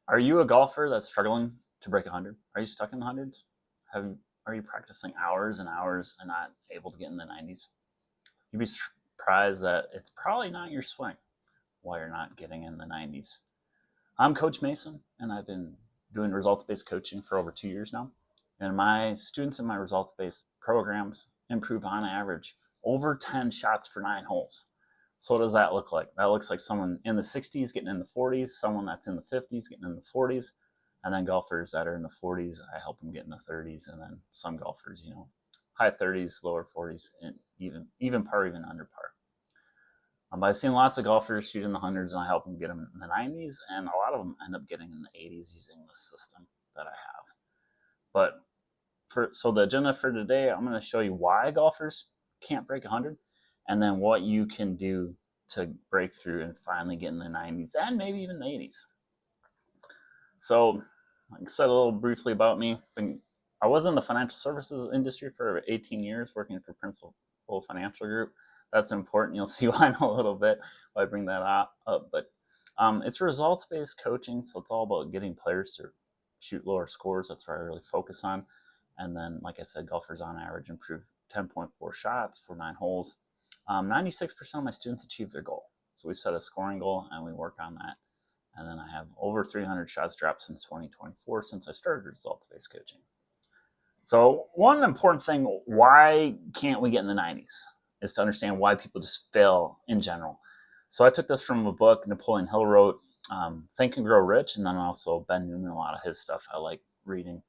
Are you a golfer that's struggling to break 100? Are you stuck in the hundreds? Are you practicing hours and hours and not able to get in the 90s? You'd be surprised that it's probably not your swing why you're not getting in the 90s. I'm Coach Mason, and I've been doing results-based coaching for over 2 years now. And my students in my results-based programs improve on average over 10 shots for 9 holes. So what does that look like? That looks like someone in the 60s getting in the 40s, someone that's in the 50s getting in the 40s, and then golfers that are in the 40s, I help them get in the 30s, and then some golfers, high 30s, lower 40s, and even par, even under par. But I've seen lots of golfers shoot in the hundreds, and I help them get them in the 90s, and a lot of them end up getting in the 80s using the system that I have. But so the agenda for today, I'm going to show you why golfers can't break 100, and then what you can do to break through and finally get in the 90s and maybe even the 80s. So, like I said a little briefly about me, I was in the financial services industry for 18 years working for Principal Financial Group. That's important. You'll see why in a little bit why I bring that up. But it's results-based coaching, so it's all about getting players to shoot lower scores. That's what I really focus on. And then, like I said, golfers on average improve 10.4 shots for 9 holes. 96% of my students achieve their goal. So we set a scoring goal and we work on that. And then I have over 300 shots dropped since 2024, since I started results-based coaching. So one important thing, why can't we get in the 90s, is to understand why people just fail in general. So I took this from a book Napoleon Hill wrote, Think and Grow Rich, and then also Ben Newman, a lot of his stuff I like reading.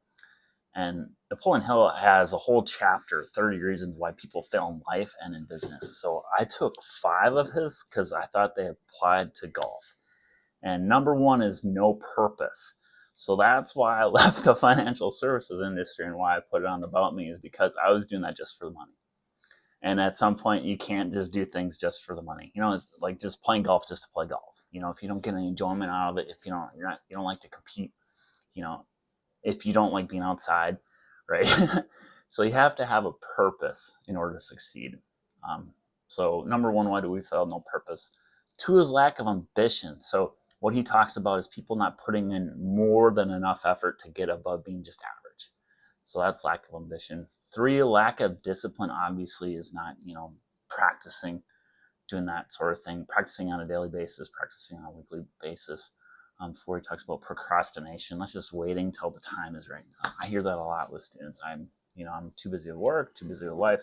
And Napoleon Hill has a whole chapter, 30 reasons why people fail in life and in business. So I took 5 of his because I thought they applied to golf. And number 1 is no purpose. So that's why I left the financial services industry, and why I put it on About Me is because I was doing that just for the money. And at some point, you can't just do things just for the money. It's like just playing golf just to play golf. If you don't get any enjoyment out of it, if you don't like to compete, if you don't like being outside, right? So you have to have a purpose in order to succeed. So number 1, why do we fail? No purpose. 2 is lack of ambition. So what he talks about is people not putting in more than enough effort to get above being just average. So that's lack of ambition. 3, lack of discipline, obviously, is not, practicing, doing that sort of thing, practicing on a daily basis, practicing on a weekly basis. 4, he talks about procrastination. That's just waiting till the time is right. I hear that a lot with students. I'm too busy at work, too busy with life.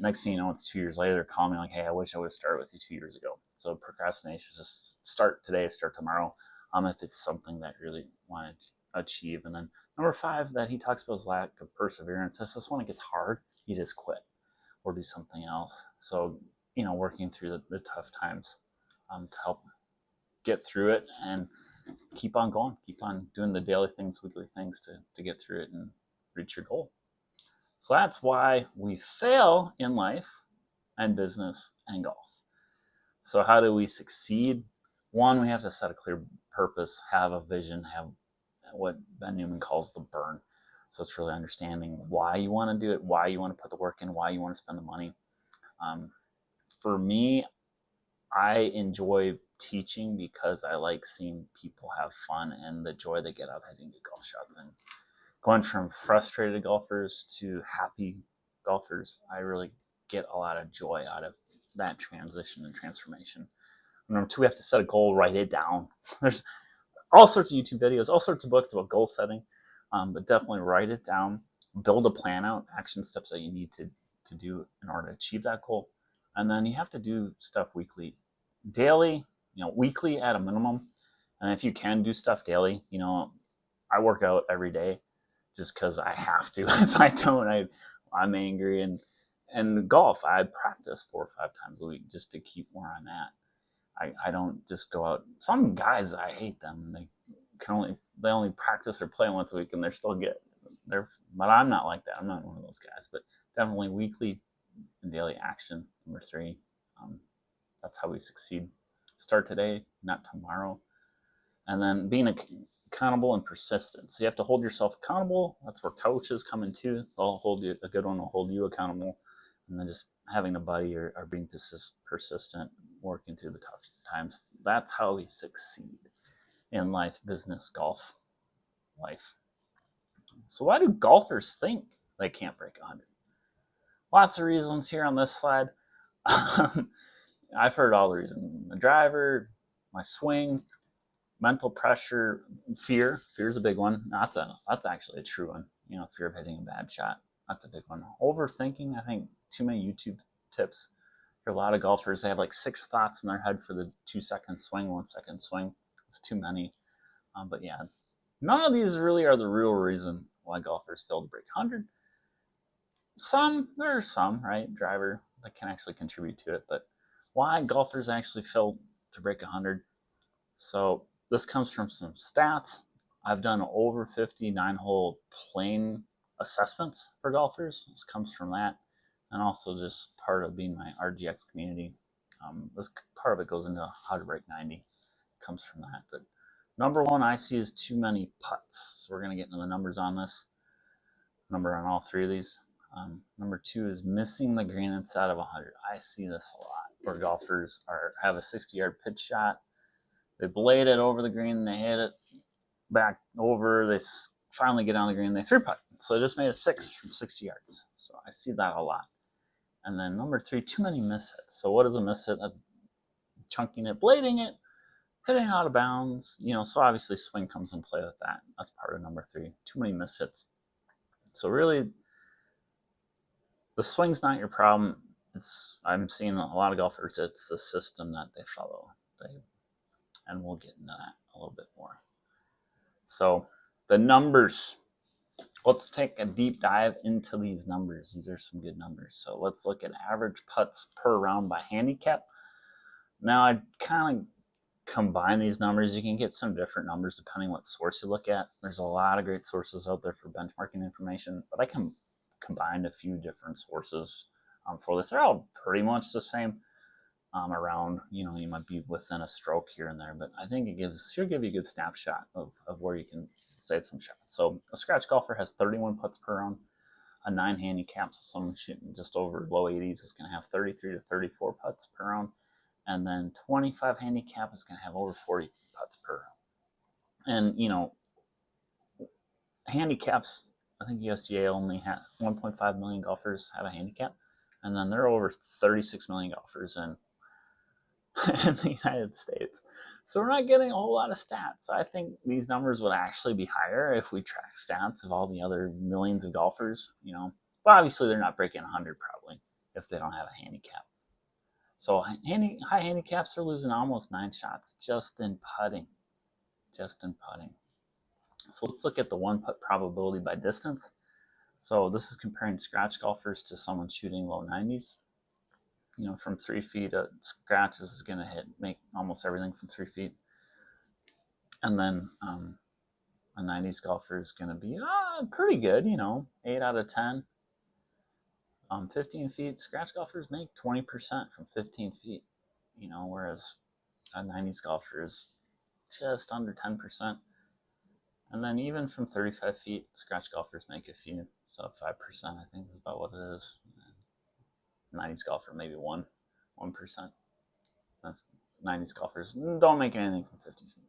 Next thing you know, it's 2 years later, call me like, hey, I wish I would have started with you 2 years ago. So procrastination is just start today, start tomorrow, if it's something that you really want to achieve. And then number 5 that he talks about is lack of perseverance. That's just when it gets hard, you just quit or do something else. So, working through the tough times to help get through it and keep on going, keep on doing the daily things, weekly things to get through it and reach your goal. So that's why we fail in life and business and golf. So how do we succeed? 1, we have to set a clear purpose, have a vision, have what Ben Newman calls the burn. So it's really understanding why you want to do it, why you want to put the work in, why you want to spend the money. For me, I enjoy teaching because I like seeing people have fun and the joy they get out of hitting good golf shots. And going from frustrated golfers to happy golfers, I really get a lot of joy out of that transition and transformation. Number 2, we have to set a goal, write it down. There's all sorts of YouTube videos, all sorts of books about goal setting, but definitely write it down, build a plan out, action steps that you need to do in order to achieve that goal. And then you have to do stuff weekly, daily, weekly at a minimum. And if you can do stuff daily, I work out every day just because I have to. If I don't, I'm angry. And golf, I practice 4 or 5 times a week just to keep where I'm at. I don't just go out. Some guys, I hate them. They only practice or play once a week, and they're still good. But I'm not like that. I'm not one of those guys. But definitely weekly and daily action. Number 3, that's how we succeed. Start today, not tomorrow. And then being accountable and persistent. So you have to hold yourself accountable. That's where coaches come in too. They'll hold you. A good one will hold you accountable. And then just having a buddy or being persistent, working through the tough times. That's how we succeed. in life, business, golf, life. So why do golfers think they can't break 100? Lots of reasons here on this slide. I've heard all the reasons. The driver, my swing, mental pressure, fear. Fear is a big one. That's actually a true one. Fear of hitting a bad shot. That's a big one. Overthinking. I think too many YouTube tips. For a lot of golfers, they have like 6 thoughts in their head for the 2-second swing, 1-second swing. It's too many. But yeah, none of these really are the real reason why golfers fail to break 100. There are some, right? Driver that can actually contribute to it, but why golfers actually fail to break 100? So this comes from some stats. I've done over 50 9-hole plane assessments for golfers. This comes from that, and also just part of being my RGX community. This part of it goes into how to break 90. It comes from that. But number one I see is too many putts. So we're going to get into the numbers on this. Number on all 3 of these. Number 2 is missing the green inside of 100. I see this a lot where golfers have a 60-yard pitch shot. They blade it over the green, they hit it back over, they finally get on the green, they 3-putt. So they just made a 6 from 60 yards. So I see that a lot. And then number 3, too many mishits. So what is a mishit? That's chunking it, blading it, hitting out of bounds. So obviously swing comes in play with that. That's part of number 3. Too many mishits. So really, the swing's not your problem. I'm seeing a lot of golfers, it's the system that they follow. And we'll get into that a little bit more. So the numbers. Let's take a deep dive into these numbers. These are some good numbers. So let's look at average putts per round by handicap. Now I kind of combine these numbers. You can get some different numbers depending what source you look at. There's a lot of great sources out there for benchmarking information, but I can combine a few different sources for this. They're all pretty much the same. Around, you might be within a stroke here and there, but I think it should give you a good snapshot of where you can save some shots. So a scratch golfer has 31 putts per round. A 9 handicap, so someone shooting just over low 80s is going to have 33 to 34 putts per round. And then 25 handicap is going to have over 40 putts per round. And, handicaps, I think USGA only had 1.5 million golfers have a handicap. And then there are over 36 million golfers in the United States. So we're not getting a whole lot of stats. I think these numbers would actually be higher if we track stats of all the other millions of golfers, But obviously they're not breaking 100 probably if they don't have a handicap. So high handicaps are losing almost 9 shots just in putting. So let's look at the 1-putt probability by distance. So this is comparing scratch golfers to someone shooting low 90s. From 3 feet, a scratch is going to make almost everything from 3 feet. And then a 90s golfer is going to be pretty good, 8 out of 10. 15 feet, scratch golfers make 20% from 15 feet, whereas a 90s golfer is just under 10%. And then even from 35 feet, scratch golfers make a few. So 5%, I think, is about what it is. 90s golfer, maybe 1%. That's 90s golfers don't make anything from 50 feet.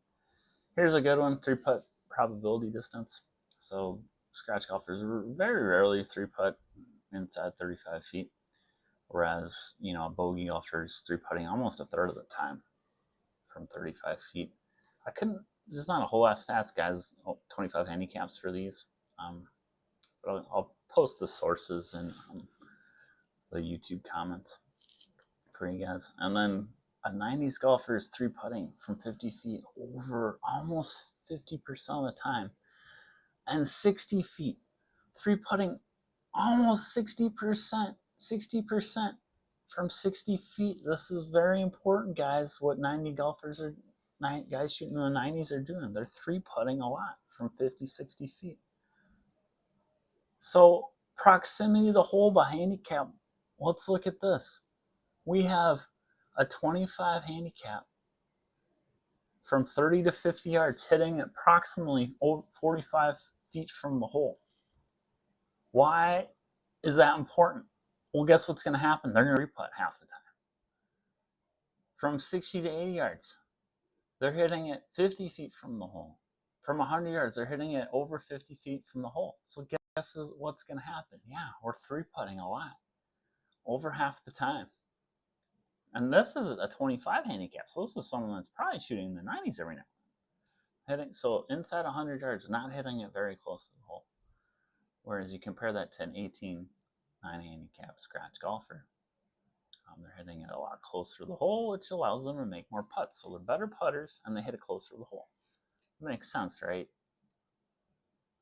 Here's a good one, 3-putt probability distance. So scratch golfers very rarely 3-putt inside 35 feet, whereas bogey golfers 3-putting almost a third of the time from 35 feet. There's not a whole lot of stats, guys. 25 handicaps for these, but I'll post the sources in the YouTube comments for you guys. And then a 90s golfer is 3-putting from 50 feet over almost 50% of the time. And 60 feet, 3-putting almost 60% from 60 feet. This is very important, guys. What guys shooting in the 90s are doing. They're 3-putting a lot from 50, 60 feet. So proximity to the hole by handicap. Let's look at this. We have a 25 handicap from 30 to 50 yards, hitting approximately 45 feet from the hole. Why is that important? Well, guess what's going to happen? They're going to 3-putt half the time. From 60 to 80 yards. they're hitting it 50 feet from the hole. From 100 yards, they're hitting it over 50 feet from the hole. So guess what's going to happen? Yeah, we're three-putting a lot, over half the time. And this is a 25 handicap, so this is someone that's probably shooting in the 90s every now and then. So inside 100 yards, not hitting it very close to the hole. Whereas you compare that to an 18-9 handicap scratch golfer. They're hitting it a lot closer to the hole, which allows them to make more putts. So they're better putters, and they hit it closer to the hole. It makes sense, right?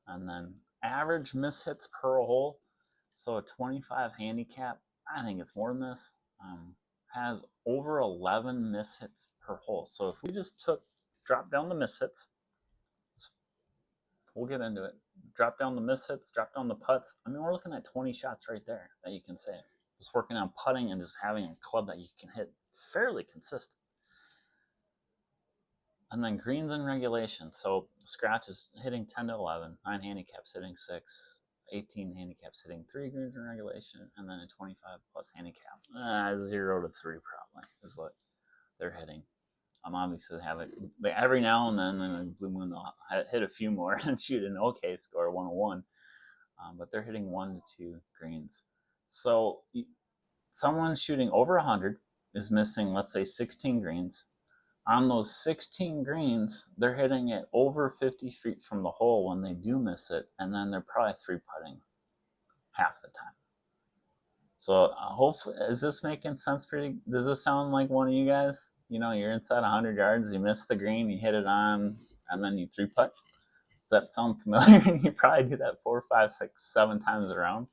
And then average mishits per hole. So a 25 handicap, I think it's more than this, has over 11 mishits per hole. So if we just drop down the mishits, we'll get into it. Drop down the mishits, drop down the putts. I mean, we're looking at 20 shots right there that you can save. Just working on putting and just having a club that you can hit fairly consistent. And then greens in regulation. So scratch is hitting 10 to 11, 9 handicaps hitting 6, 18 handicaps hitting 3 greens in regulation, and then a 25 plus handicap. 0 to 3 probably is what they're hitting. Obviously every now and then in a blue moon they'll hit a few more and shoot an okay score, 101. But they're hitting 1 to 2 greens. So someone shooting over 100 is missing, let's say, 16 greens. On those 16 greens, they're hitting it over 50 feet from the hole when they do miss it, and then they're probably three-putting half the time. So hopefully, is this making sense for you? Does this sound like one of you guys? You know, you're inside 100 yards, you miss the green, you hit it on, and then you three-putt. Does that sound familiar? You probably do that 4, 5, 6, 7 times around.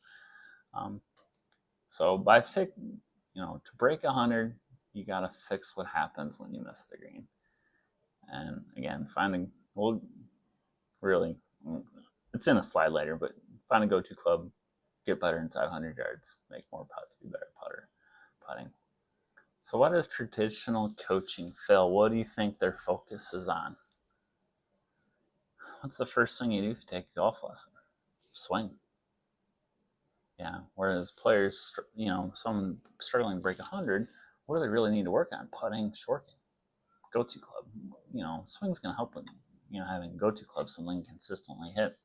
So to break 100, you got to fix what happens when you miss the green. And again, it's in a slide later, but find a go-to club, get better inside 100 yards, make more putts, be better putting. So what is traditional coaching, Phil? What do you think their focus is on? What's the first thing you do if you take a golf lesson? Swing. Yeah, whereas players, someone struggling to break 100, what do they really need to work on? Putting, short game, go-to club. Swing's going to help with, having a go-to club, something consistently hit.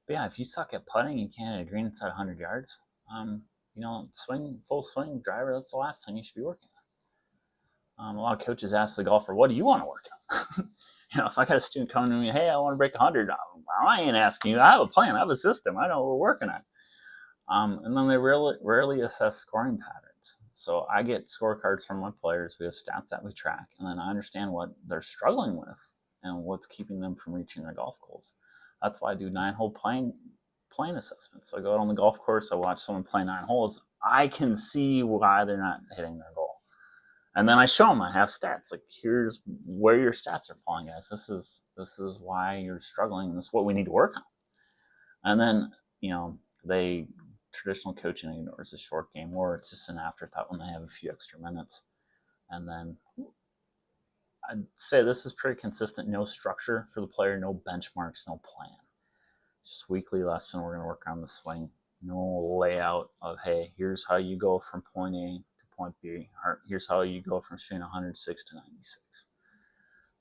But yeah, if you suck at putting, you can't hit a green inside 100 yards. Full swing, driver, that's the last thing you should be working on. A lot of coaches ask the golfer, what do you want to work on? If I got a student coming to me, hey, I want to break 100, I ain't asking you. I have a plan. I have a system. I know what we're working on. And then they rarely assess scoring patterns. So I get scorecards from my players. We have stats that we track, and then I understand what they're struggling with and what's keeping them from reaching their golf goals. That's why I do 9-hole playing assessments. So I go out on the golf course, I watch someone play 9 holes. I can see why they're not hitting their goal. And then I show them, I have stats. Like, here's where your stats are falling, guys. This is why you're struggling, and this is what we need to work on. And then, traditional coaching ignores the short game, or it's just an afterthought when they have a few extra minutes. And then I'd say this is pretty consistent. No structure for the player, no benchmarks, no plan. Just weekly lesson. We're going to work on the swing. No layout of, hey, here's how you go from point A to point B. Or here's how you go from shooting 106 to 96.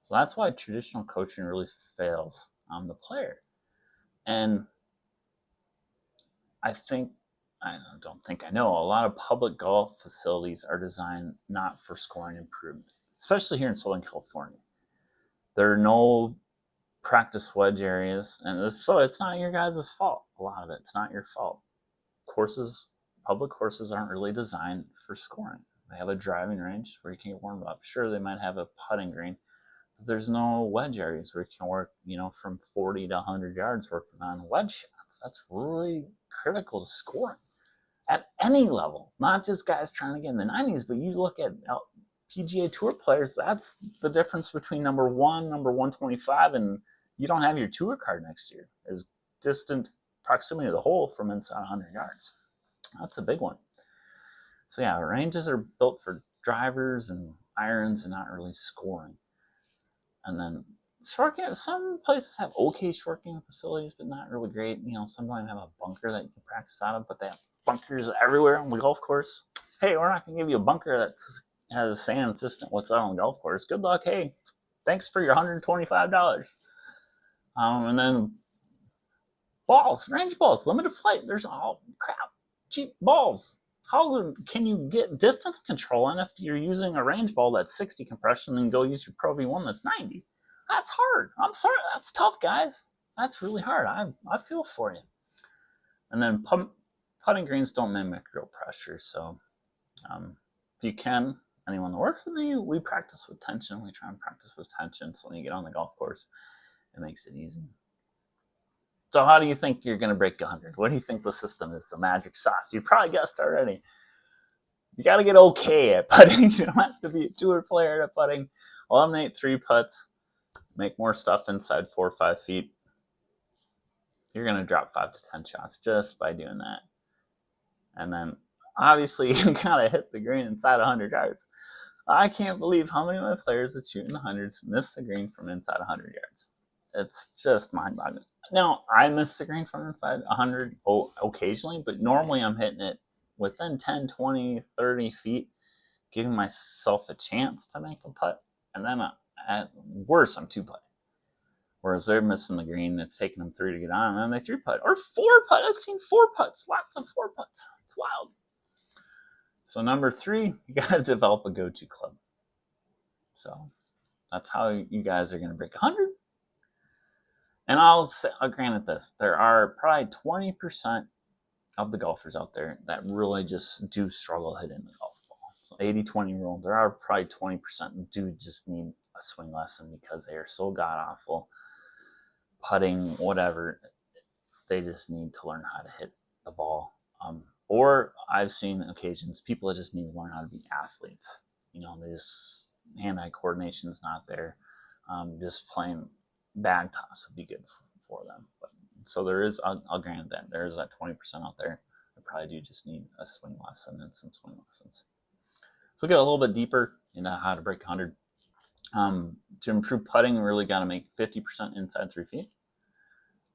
So that's why traditional coaching really fails on the player. And I know a lot of public golf facilities are designed not for scoring improvement, especially here in Southern California. There are no practice wedge areas, and so it's not your guys' fault. A lot of it, it's not your fault. Public courses aren't really designed for scoring. They have a driving range where you can get warmed up. Sure, they might have a putting green, but there's no wedge areas where you can work, from 40 to 100 yards working on wedge shots. That's really critical to scoring at any level, not just guys trying to get in the 90s, but you look at PGA Tour players, that's the difference between number 125, and you don't have your tour card next year, is distant proximity to the hole from inside 100 yards. That's a big one. So yeah, ranges are built for drivers and irons and not really scoring. And then short game, some places have okay short game facilities, but not really great. Some don't have a bunker that you can practice out of, but they have bunkers everywhere on the golf course. Hey, we're not going to give you a bunker that has a sand system. What's out on the golf course? Good luck. Hey, Thanks for your $125. And then balls, range balls, limited flight. There's all crap, cheap balls. How can you get distance control? And if you're using a range ball that's 60 compression, then go use your Pro V1 that's 90. That's hard. I'm sorry, that's tough, guys. That's really hard. I feel for you. And then putting greens don't mimic real pressure, so if you can, anyone that works with me, we practice with tension. We try and practice with tension, so when you get on the golf course, it makes it easy. So how do you think you're going to break 100? What do you think the system is, the magic sauce? You probably guessed already. You got to get okay at putting. You don't have to be a tour player at putting. Eliminate 3 putts. Make more stuff inside 4 or 5 feet. You're going to drop 5 to 10 shots just by doing that. And then, obviously, you got to hit the green inside 100 yards. I can't believe how many of my players that shoot in the hundreds miss the green from inside 100 yards. It's just mind-boggling. Now, I miss the green from inside 100 occasionally, but normally I'm hitting it within 10, 20, 30 feet, giving myself a chance to make a putt. And then at worst, I'm 2-putting. Whereas they're missing the green, it's taking them 3 to get on, and then they 3-putt. Or 4-putt. I've seen 4 putts, lots of 4 putts. It's wild. So number 3, you got to develop a go-to club. So that's how you guys are going to break 100. And I'll grant it this. There are probably 20% of the golfers out there that really just do struggle hitting the golf ball. So 80-20 rule. There are probably 20% do just need a swing lesson because they are so god-awful. Putting, whatever. They just need to learn how to hit the ball. Or I've seen occasions people that just need to learn how to be athletes. They just hand-eye coordination is not there. Just playing bag toss would be good for them. But, so there is, I'll grant that there is that 20% out there that probably do just need a swing lesson and some swing lessons. So get a little bit deeper into how to break 100. To improve putting, you really got to make 50% inside 3 feet.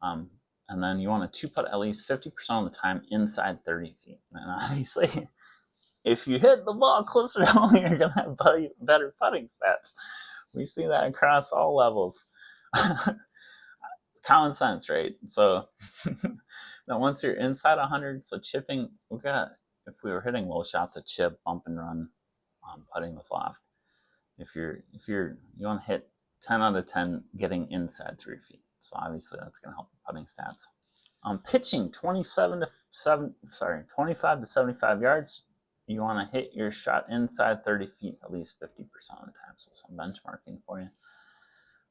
And then you want to 2-putt at least 50% of the time inside 30 feet. And obviously, if you hit the ball closer to home, you're going to have better putting stats. We see that across all levels. Common sense, right? So now once you're inside 100, so chipping, if we were hitting low shots, a chip, bump and run, putting with loft. If you want to hit 10 out of 10 getting inside 3 feet. So obviously that's going to help the putting stats. Pitching 25 to 75 yards. You want to hit your shot inside 30 feet at least 50% of the time. So some benchmarking for you.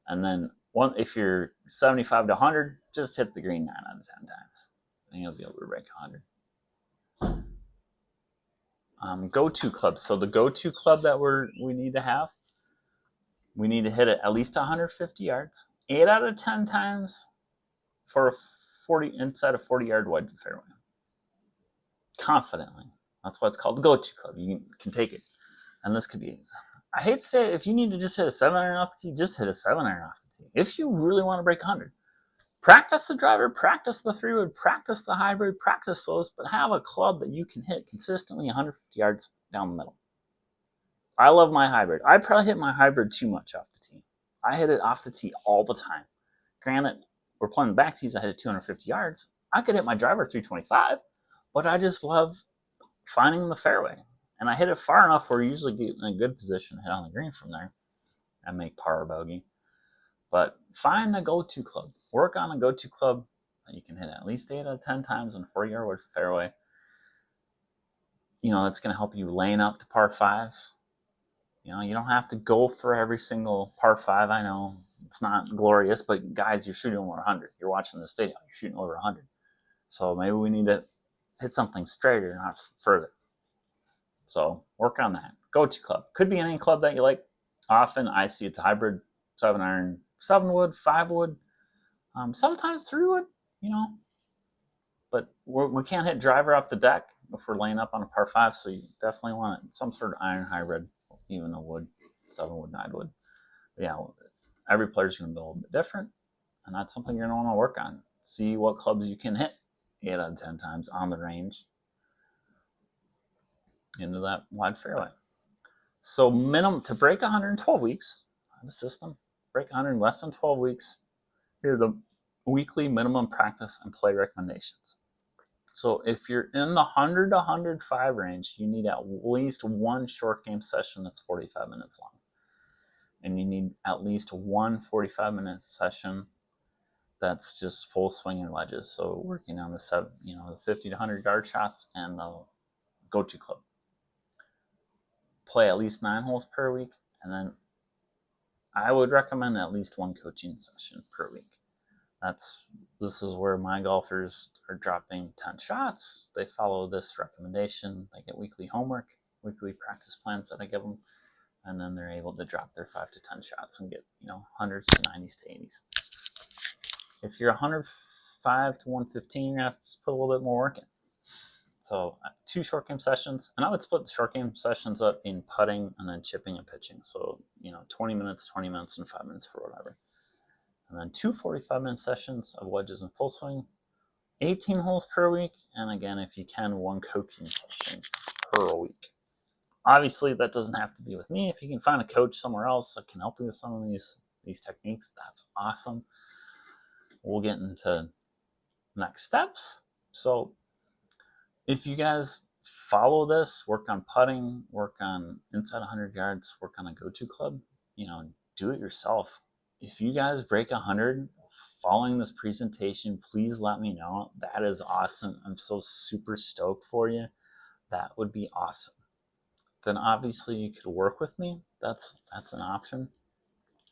And then if you're 75 to 100, just hit the green 9 out of 10 times. And you'll be able to break 100. Go-to clubs. So the go-to club that we need to have, we need to hit it at least 150 yards, 8 out of 10 times for inside a 40-yard wedge fairway. Confidently. That's why it's called the go-to club. You can take it. And this could be, I hate to say it, if you need to just hit a 7-iron off the tee, just hit a 7-iron off the tee. If you really want to break 100, practice the driver, practice the 3-wood, practice the hybrid, practice those, but have a club that you can hit consistently 150 yards down the middle. I love my hybrid. I probably hit my hybrid too much off the tee. I hit it off the tee all the time. Granted, we're playing back tees, I hit it 250 yards. I could hit my driver 325, but I just love finding the fairway. And I hit it far enough where you usually get in a good position to hit on the green from there and make par or bogey. But find the go-to club. Work on a go-to club that you can hit at least 8 out of 10 times in a 40-yard wedge fairway. That's going to help you lane up to par 5s. You don't have to go for every single par 5. I know it's not glorious, but guys, you're shooting over 100. You're watching this video, you're shooting over 100. So maybe we need to hit something straighter, not further. So work on that. Go-to club. Could be any club that you like. Often I see it's a hybrid, 7-iron, 7-wood, 5-wood, sometimes 3-wood, But we can't hit driver off the deck if we're laying up on a par 5, so you definitely want some sort of iron hybrid, even a wood, 7-wood, 9-wood. Yeah, every player's going to be a little bit different, and that's something you're going to want to work on. See what clubs you can hit 8 out of 10 times on the range into that wide fairway. So minimum to break 112 weeks, I have a system. break 100 in less than 12 weeks, here are the weekly minimum practice and play recommendations. So if you're in the 100 to 105 range, you need at least one short game session that's 45 minutes long. And you need at least one 45-minute session that's just full swing and wedges. So working on the 50 to 100 yard shots and the go-to club. Play at least 9 holes per week, and then I would recommend at least one coaching session per week. This is where my golfers are dropping 10 shots. They follow this recommendation. They get weekly homework, weekly practice plans that I give them, and then they're able to drop their 5 to 10 shots and get hundreds to 90s to 80s. If you're 105 to 115, you're gonna have to just put a little bit more work in. So 2 short game sessions, and I would split the short game sessions up in putting and then chipping and pitching. So 20 minutes, and 5 minutes for whatever. And then 2 45-minute sessions of wedges and full swing, 18 holes per week, and again, if you can, 1 coaching session per week. Obviously, that doesn't have to be with me. If you can find a coach somewhere else that can help you with some of these techniques, that's awesome. We'll get into next steps. So if you guys follow this, work on putting, work on inside 100 yards, work on a go-to club, do it yourself. If you guys break 100 following this presentation, please let me know. That is awesome. I'm so super stoked for you. That would be awesome. Then obviously you could work with me. That's an option.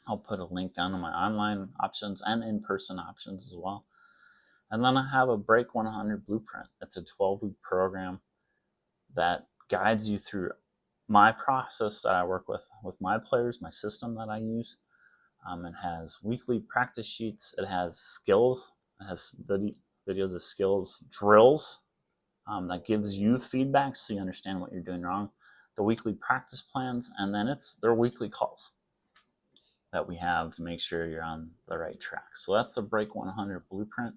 I'll put a link down to my online options and in-person options as well. And then I have a Break 100 Blueprint. It's a 12-week program that guides you through my process that I work with my players, my system that I use. It has weekly practice sheets. It has skills. It has videos of skills, drills that gives you feedback so you understand what you're doing wrong. The weekly practice plans, and then their weekly calls that we have to make sure you're on the right track. So that's the Break 100 Blueprint.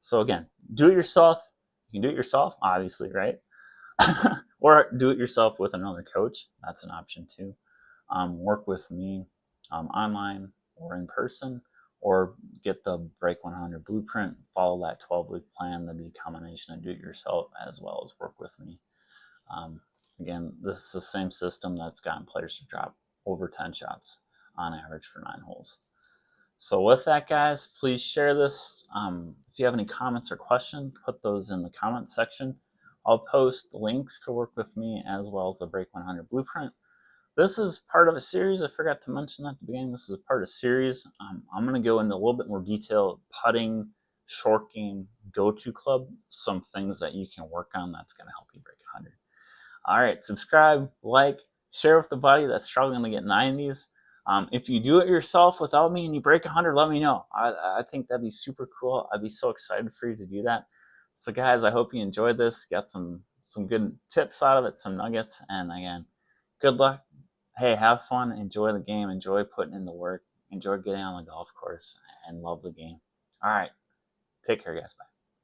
So again, do it yourself. You can do it yourself, obviously, right? Or do it yourself with another coach. That's an option too. Work with me online or in person, or get the Break 100 Blueprint, follow that 12-week plan. That'd be a combination of do it yourself as well as work with me. Again, this is the same system that's gotten players to drop over 10 shots on average for 9 holes. So with that, guys, please share this. If you have any comments or questions, put those in the comment section. I'll post links to work with me as well as the Break 100 Blueprint. This is part of a series. I forgot to mention that at the beginning. This is part of a series. I'm going to go into a little bit more detail, putting, short game, go-to club, some things that you can work on that's going to help you break 100. All right, subscribe, like, share with the buddy that's struggling to get 90s. If you do it yourself without me and you break 100, let me know. I think that'd be super cool. I'd be so excited for you to do that. So guys, I hope you enjoyed this. Got some good tips out of it, some nuggets. And again, good luck. Hey, have fun. Enjoy the game. Enjoy putting in the work. Enjoy getting on the golf course and love the game. All right. Take care, guys. Bye.